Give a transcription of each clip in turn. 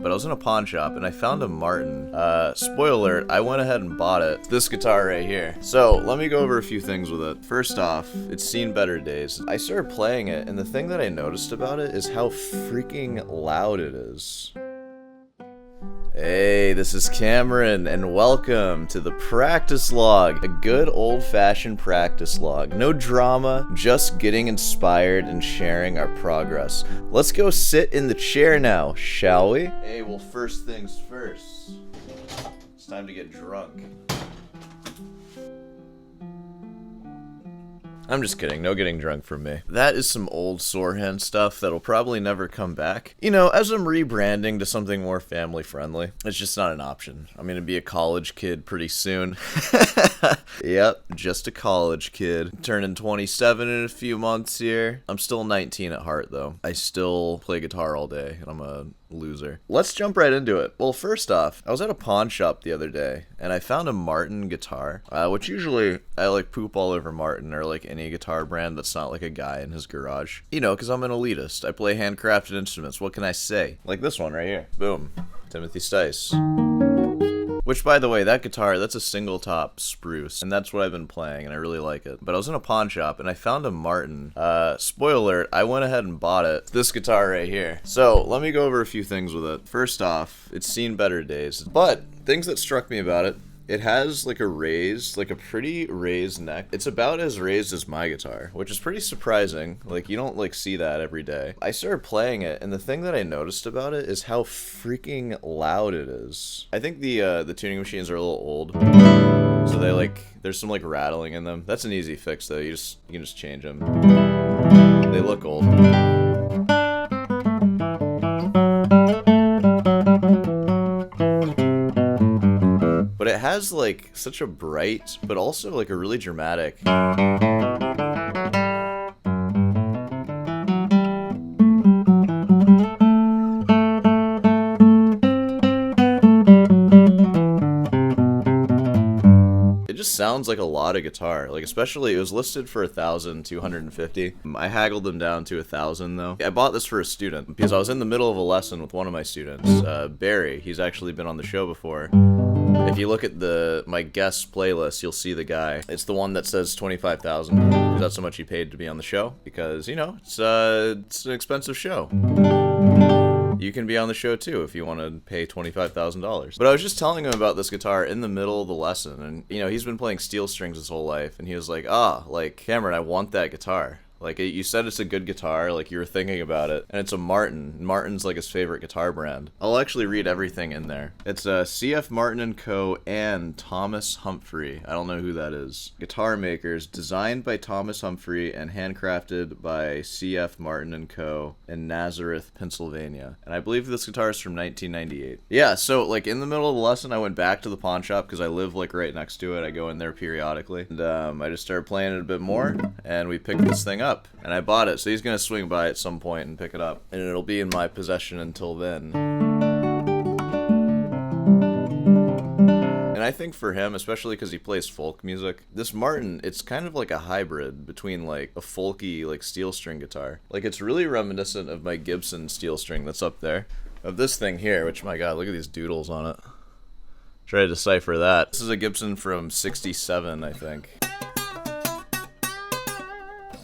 But I was in a pawn shop and I found a Martin. Spoiler alert, I went ahead and bought it. This guitar right here. So let me go over a few things with it. First off, it's seen better days. I started playing it and the thing that I noticed about it is how freaking loud it is. Hey, this is Cameron, and welcome to the practice log. A good old-fashioned practice log. No drama, just getting inspired and sharing our progress. Let's go sit in the chair now, shall we? Hey, well, first things first. It's time to get drunk. I'm just kidding, no getting drunk from me. That is some old sore hand stuff that'll probably never come back. You know, as I'm rebranding to something more family friendly, it's just not an option. I'm gonna be a college kid pretty soon. Yep, just a college kid. Turning 27 in a few months here. I'm still 19 at heart though. I still play guitar all day and I'm a loser. Let's jump right into it. Well, first off, I was at a pawn shop the other day and I found a Martin guitar, which usually I like poop all over Martin or like any guitar brand that's not like a guy in his garage. You know, because I'm an elitist. I play handcrafted instruments. What can I say? Like this one right here. Boom. Timothy Stice. Which, by the way, that guitar, that's a single top spruce, and that's what I've been playing, and I really like it. But I was in a pawn shop, and I found a Martin. Spoiler alert, I went ahead and bought it. This guitar right here. So, let me go over a few things with it. First off, it's seen better days. But, things that struck me about it, it has like a pretty raised neck. It's about as raised as my guitar, which is pretty surprising. Like, you don't like see that every day. I started playing it, and the thing that I noticed about it is how freaking loud it is. I think the tuning machines are a little old, so there's some like rattling in them. That's an easy fix though. You can just change them. They look old. But it has like such a bright, but also like a really dramatic. It just sounds like a lot of guitar, like especially it was listed for 1,250. I haggled them down to 1,000 though. I bought this for a student because I was in the middle of a lesson with one of my students, Barry. He's actually been on the show before. If you look at my guest playlist, you'll see the guy. It's the one that says 25,000 because that's how much he paid to be on the show. Because you know it's an expensive show. You can be on the show too if you want to pay $25,000. But I was just telling him about this guitar in the middle of the lesson, and you know he's been playing steel strings his whole life, and he was like, like Cameron, I want that guitar. Like, you said it's a good guitar, like you were thinking about it, and it's a Martin. Martin's like his favorite guitar brand. I'll actually read everything in there. It's C.F. Martin & Co. and Thomas Humphrey. I don't know who that is. Guitar makers, designed by Thomas Humphrey and handcrafted by C.F. Martin & Co. in Nazareth, Pennsylvania. And I believe this guitar is from 1998. Yeah, so like in the middle of the lesson, I went back to the pawn shop because I live like right next to it. I go in there periodically. And I just started playing it a bit more, and we picked this thing up. And I bought it, so he's gonna swing by at some point and pick it up, and it'll be in my possession until then. And I think for him, especially because he plays folk music, this Martin, it's kind of like a hybrid between like a folky like steel string guitar. Like it's really reminiscent of my Gibson steel string that's up there, of this thing here, which my god, look at these doodles on it. Try to decipher that. This is a Gibson from '67, I think.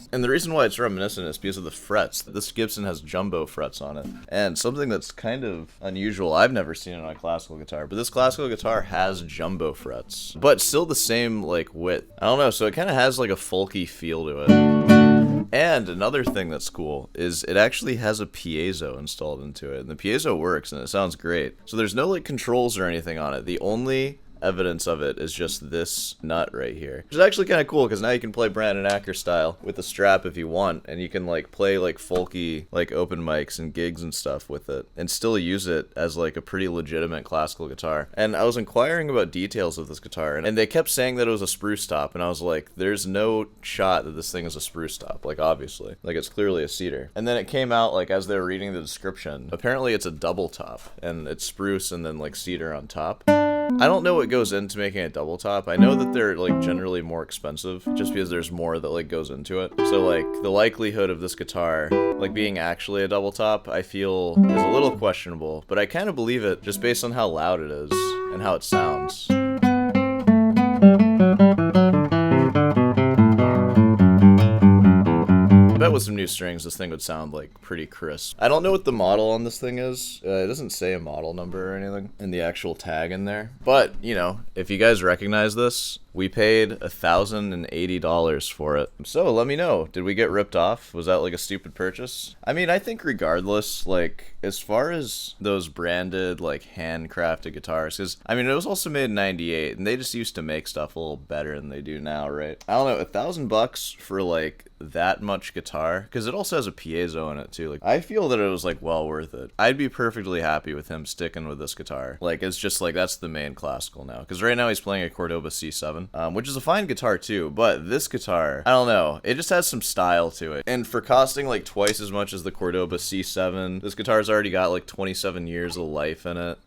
And the reason why it's reminiscent is because of the frets. This Gibson has jumbo frets on it. And something that's kind of unusual, I've never seen it on a classical guitar, but this classical guitar has jumbo frets. But still the same, like, width. I don't know, so it kind of has, like, a folky feel to it. And another thing that's cool is it actually has a piezo installed into it. And the piezo works, and it sounds great. So there's no, like, controls or anything on it. The only evidence of it is just this nut right here, which is actually kind of cool because now you can play Brandon Acker style with the strap if you want, and you can like play like folky like open mics and gigs and stuff with it and still use it as like a pretty legitimate classical guitar. And I was inquiring about details of this guitar, and they kept saying that it was a spruce top, and I was like, there's no shot that this thing is a spruce top, like obviously, like it's clearly a cedar. And then it came out like as they were reading the description, apparently it's a double top and it's spruce and then like cedar on top. I don't know what goes into making a double top. I know that they're like generally more expensive just because there's more that like goes into it. So like the likelihood of this guitar like being actually a double top, I feel is a little questionable, but I kind of believe it just based on how loud it is and how it sounds. I bet with some new strings, this thing would sound like pretty crisp. I don't know what the model on this thing is. It doesn't say a model number or anything in the actual tag in there. But, you know, if you guys recognize this, we paid $1,080 for it. So let me know. Did we get ripped off? Was that like a stupid purchase? I mean, I think regardless, like as far as those branded like handcrafted guitars, because I mean it was also made in '98, and they just used to make stuff a little better than they do now, right? I don't know, $1,000 for like that much guitar, because it also has a piezo in it too. Like I feel that it was like well worth it. I'd be perfectly happy with him sticking with this guitar. Like it's just like that's the main classical now, because right now he's playing a Cordoba C7. Which is a fine guitar too, but this guitar, I don't know, it just has some style to it. And for costing like twice as much as the Cordoba C7, this guitar's already got like 27 years of life in it,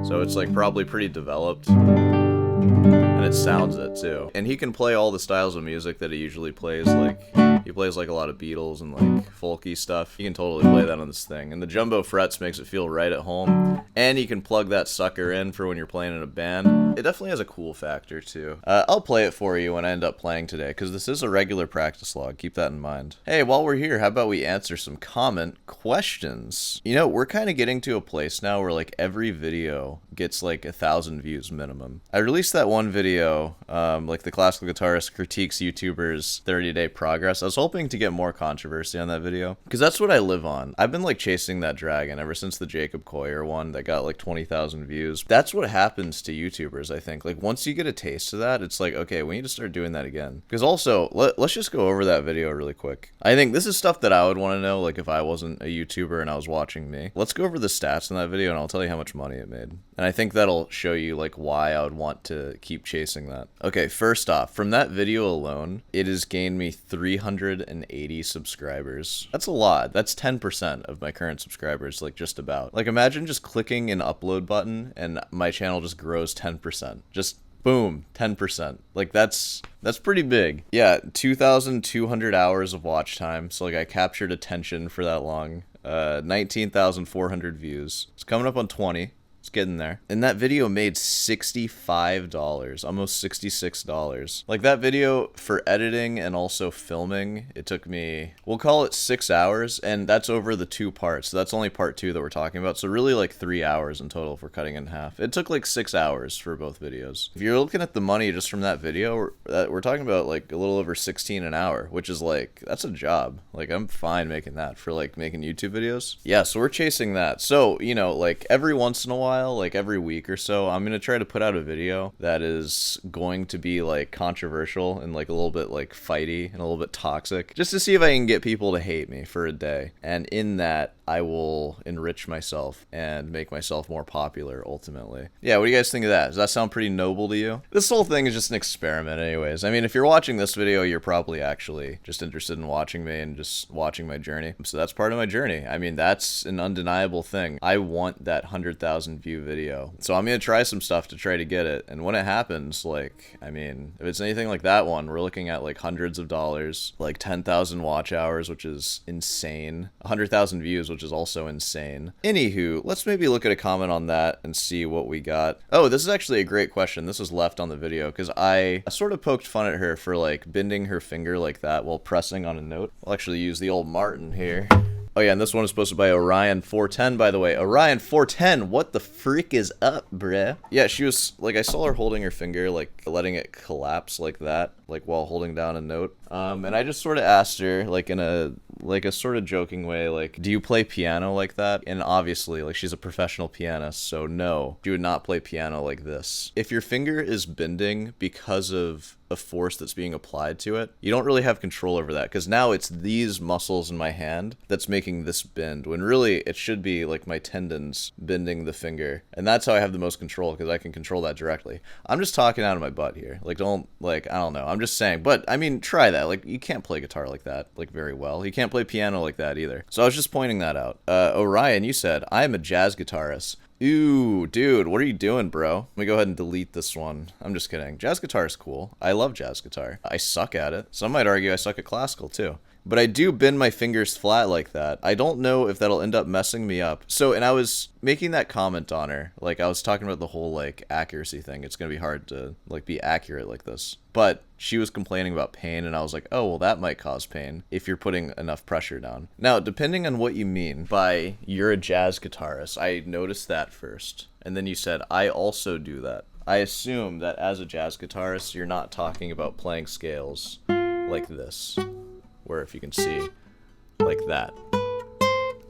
so it's like probably pretty developed. And it sounds it too. And he can play all the styles of music that he usually plays, like he plays like a lot of Beatles and like folky stuff. He can totally play that on this thing. And the jumbo frets makes it feel right at home. And you can plug that sucker in for when you're playing in a band. It definitely has a cool factor too. I'll play it for you when I end up playing today, because this is a regular practice log. Keep that in mind. Hey, while we're here, how about we answer some comment questions? You know, we're kind of getting to a place now where like every video gets like 1,000 views minimum. I released that one video, like the classical guitarist critiques YouTubers 30-day progress. I was hoping to get more controversy on that video, because that's what I live on. I've been like chasing that dragon ever since the Jacob Coyer one that got like 20,000 views. That's what happens to YouTubers, I think. Like once you get a taste of that, it's like, okay, we need to start doing that again. Because also, let's just go over that video really quick. I think this is stuff that I would want to know, like if I wasn't a YouTuber and I was watching me. Let's go over the stats in that video and I'll tell you how much money it made. And I think that'll show you like why I would want to keep chasing that. Okay, first off, from that video alone, it has gained me 380 subscribers. That's a lot. That's 10% of my current subscribers, like just about. Like imagine just clicking an upload button and my channel just grows 10%. Just boom, 10%. Like that's pretty big. Yeah, 2,200 hours of watch time. So like I captured attention for that long. 19,400 views. It's coming up on 20. It's getting there. And that video made $65, almost $66. Like that video for editing and also filming, it took me, we'll call it 6 hours, and that's over the 2 parts. So that's only part 2 that we're talking about. So really like 3 hours in total if we're cutting in half. It took like 6 hours for both videos. If you're looking at the money just from that video, we're talking about like a little over 16 an hour, which is like, that's a job. Like I'm fine making that for like making YouTube videos. Yeah, so we're chasing that. So, you know, like every once in a while, like every week or so, I'm gonna try to put out a video that is going to be like controversial and like a little bit like fighty and a little bit toxic, just to see if I can get people to hate me for a day. And in that, I will enrich myself and make myself more popular ultimately. Yeah, what do you guys think of that? Does that sound pretty noble to you? This whole thing is just an experiment anyways. I mean, if you're watching this video, you're probably actually just interested in watching me and just watching my journey. So that's part of my journey. I mean, that's an undeniable thing. I want that 100,000 view video. So I'm gonna try some stuff to try to get it. And when it happens, like, I mean, if it's anything like that one, we're looking at like hundreds of dollars, like 10,000 watch hours, which is insane. 100,000 views, which is also insane. Anywho, let's maybe look at a comment on that and see what we got. Oh, this is actually a great question. This was left on the video because I sort of poked fun at her for like bending her finger like that while pressing on a note. I'll actually use the old Martin here. Oh yeah, and this one is posted by Orion410, by the way. Orion410, what the freak is up, bruh? Yeah, she was, like, I saw her holding her finger, like, letting it collapse like that, like, while holding down a note. And I just sort of asked her, like, in a sort of joking way, like, do you play piano like that? And obviously, like, she's a professional pianist, so no, she would not play piano like this. If your finger is bending because of a force that's being applied to it, you don't really have control over that, because now it's these muscles in my hand that's making this bend, when really it should be like my tendons bending the finger, and that's how I have the most control, because I can control that directly. I'm just talking out of my butt here, like, don't, like, I don't know, I'm just saying, but I mean, try that. Like, you can't play guitar like that, like, very well. You can't play piano like that either. So I was just pointing that out. Orion, you said, I am a jazz guitarist. Ooh, dude, what are you doing, bro? Let me go ahead and delete this one. I'm just kidding. Jazz guitar is cool. I love jazz guitar. I suck at it. Some might argue I suck at classical, too. But I do bend my fingers flat like that. I don't know if that'll end up messing me up. So, and I was making that comment on her. Like, I was talking about the whole, like, accuracy thing. It's gonna be hard to, like, be accurate like this. But she was complaining about pain, and I was like, oh, well, that might cause pain if you're putting enough pressure down. Now, depending on what you mean by you're a jazz guitarist, I noticed that first. And then you said, I also do that. I assume that as a jazz guitarist, you're not talking about playing scales like this. Where if you can see, like that.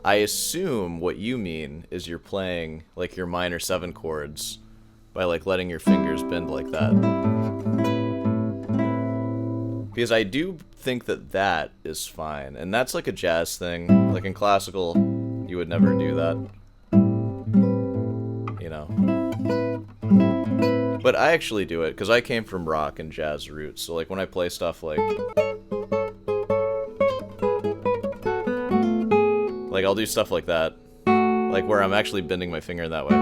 I assume what you mean is you're playing like your minor 7 chords by like letting your fingers bend like that. Because I do think that that is fine, and that's like a jazz thing. Like in classical, you would never do that. You know. But I actually do it because I came from rock and jazz roots. So like when I play stuff like I'll do stuff like that, like where I'm actually bending my finger that way.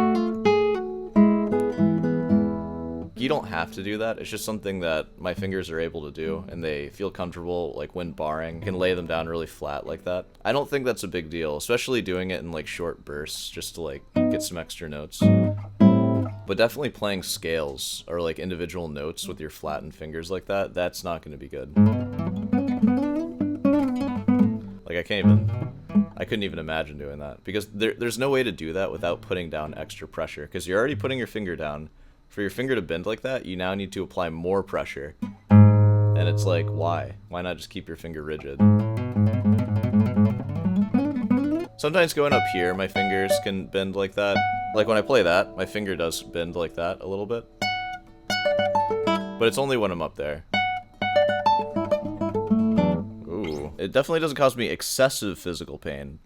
You don't have to do that. It's just something that my fingers are able to do, and they feel comfortable, like when barring. I can lay them down really flat like that. I don't think that's a big deal, especially doing it in like short bursts just to like get some extra notes. But definitely playing scales or like individual notes with your flattened fingers like that, that's not going to be good. Like I couldn't even imagine doing that, because there's no way to do that without putting down extra pressure, because you're already putting your finger down. For your finger to bend like that, you now need to apply more pressure. And it's like, why? Why not just keep your finger rigid? Sometimes going up here, my fingers can bend like that. Like when I play that, my finger does bend like that a little bit. But it's only when I'm up there. It definitely doesn't cause me excessive physical pain.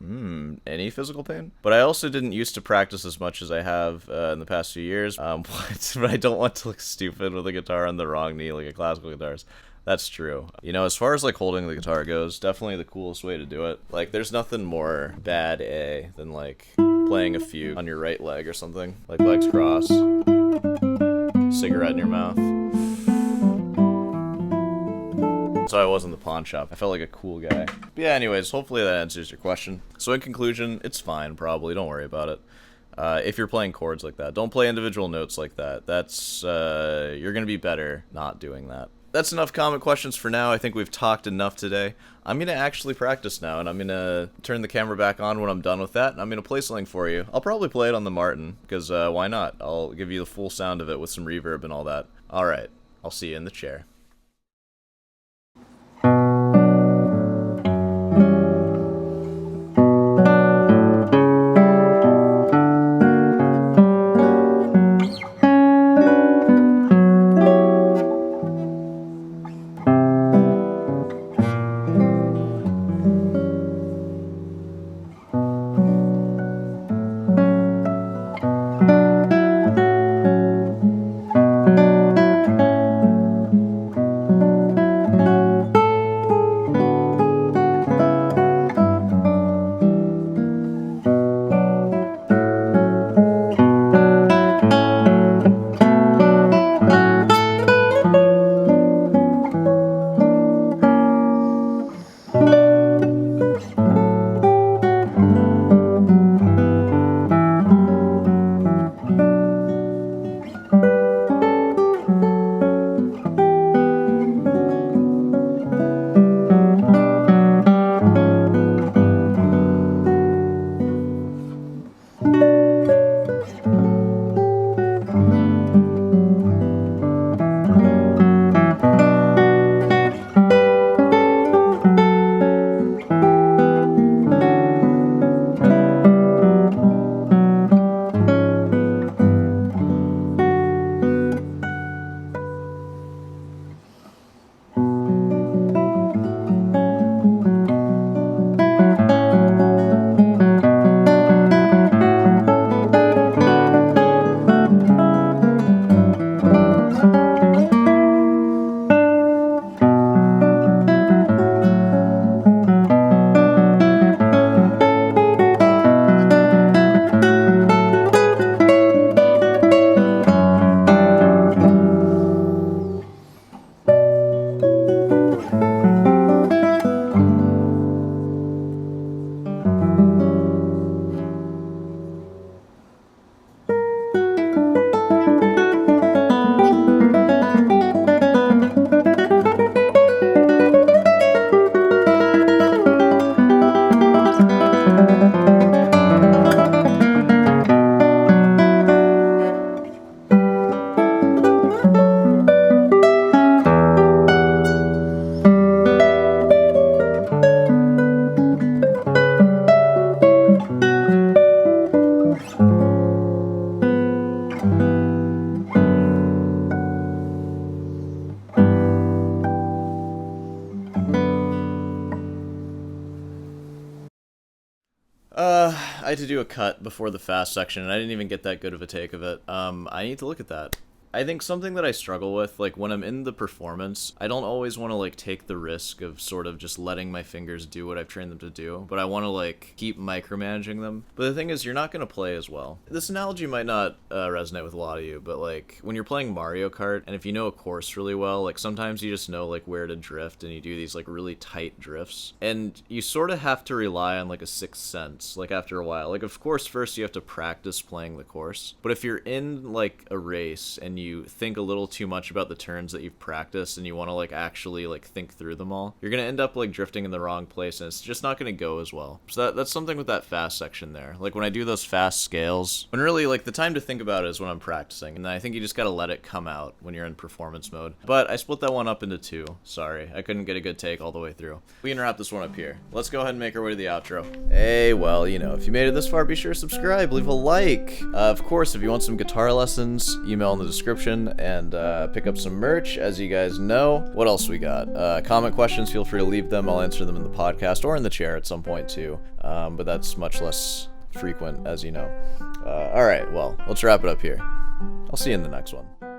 Any physical pain? But I also didn't used to practice as much as I have in the past few years. But I don't want to look stupid with a guitar on the wrong knee like a classical guitarist. That's true. You know, as far as like holding the guitar goes, definitely the coolest way to do it. Like, there's nothing more bad A than like playing a fugue on your right leg or something. Like legs crossed, cigarette in your mouth. So I was in the pawn shop. I felt like a cool guy. But yeah, anyways, hopefully that answers your question. So in conclusion, it's fine, probably. Don't worry about it. If you're playing chords like that, don't play individual notes like that. That's, you're gonna be better not doing that. That's enough comment questions for now. I think we've talked enough today. I'm gonna actually practice now, and I'm gonna turn the camera back on when I'm done with that, and I'm gonna play something for you. I'll probably play it on the Martin, because why not? I'll give you the full sound of it with some reverb and all that. Alright, I'll see you in the chair. I had to do a cut before the fast section, and I didn't even get that good of a take of it. I need to look at that. I think something that I struggle with, like, when I'm in the performance, I don't always want to, like, take the risk of sort of just letting my fingers do what I've trained them to do, but I want to, like, keep micromanaging them. But the thing is, you're not going to play as well. This analogy might not resonate with a lot of you, but, like, when you're playing Mario Kart, and if you know a course really well, like, sometimes you just know, like, where to drift, and you do these, like, really tight drifts. And you sort of have to rely on, like, a sixth sense, like, after a while. Like, of course, first you have to practice playing the course, but if you're in, like, a race, and you think a little too much about the turns that you've practiced and you want to like actually like think through them all, you're gonna end up like drifting in the wrong place, and it's just not gonna go as well. So that's something with that fast section there. Like when I do those fast scales, when really like the time to think about it is when I'm practicing, and I think you just gotta let it come out when you're in performance mode. But I split that one up into two. Sorry, I couldn't get a good take all the way through. We can wrap this one up here. Let's go ahead and make our way to the outro. Hey, well, you know, if you made it this far, be sure to subscribe, leave a like. Of course, if you want some guitar lessons, email in the description, and pick up some merch, as you guys know. What else we got? Comment questions, feel free to leave them. I'll answer them in the podcast or in the chair at some point too, but that's much less frequent, as you know. Alright, well, let's wrap it up here. I'll see you in the next one.